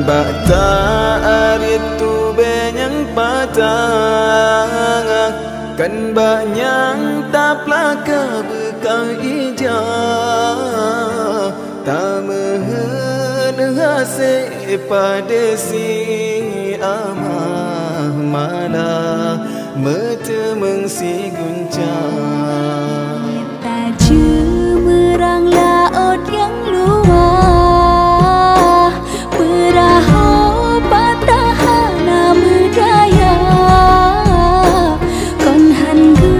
bata aritu benyang patang kan banyang tapla bekang ija tamehen hase pada si amah malah metemeng si guncang taju merang laut yang luas perahu patahana berdaya kon hanggu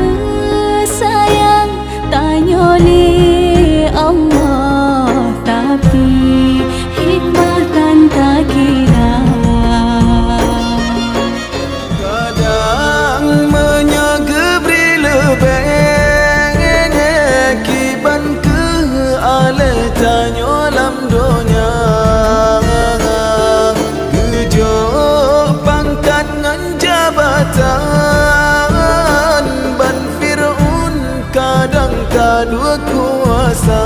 sayang tanyoli Allah tapi hikmah tan tak kira dua kuasa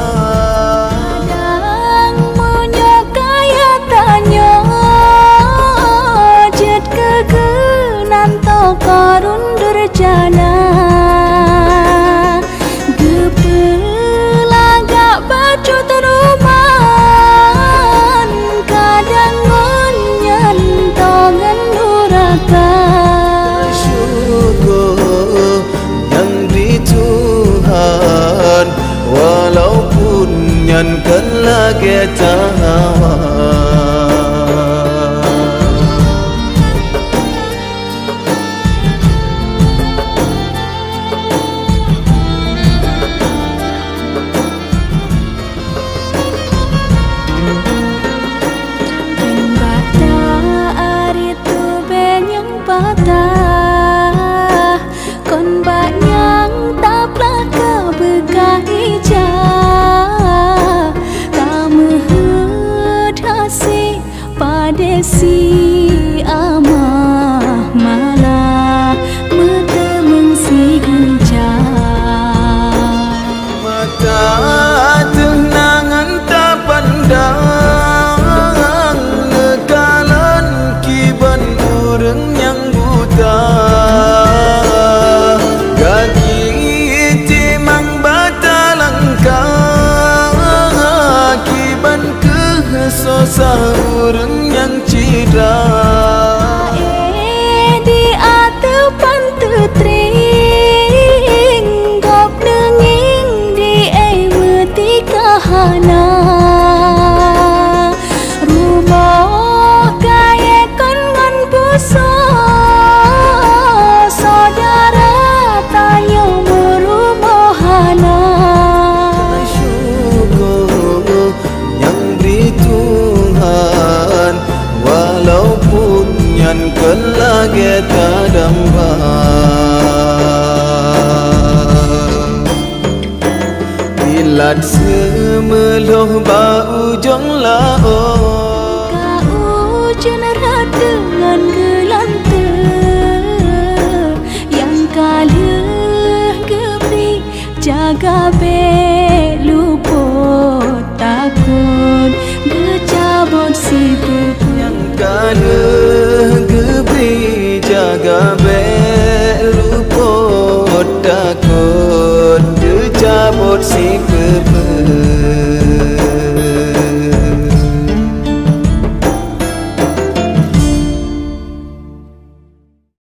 kadang munyok kaya tanya jet kegenan to korun durjana gepelagak baju teruman kadang ngonyan tongan duraka syukur yang di Tuhan walaupun yang kan lagi tahan si amah malah metemeng si guncang mata tenangan tak pandang ngekalan kiban urang yang buta gagi timang bata langkah kiban kesosa urang yang cira di atepan tetring gop denging di meti kahana rumah kaya kon ngon buso saudara tanya merumohana syukur yang di Tuhan walaupun yang kan lagi tadamba bilat semeloh bau jong lao kau jenar hati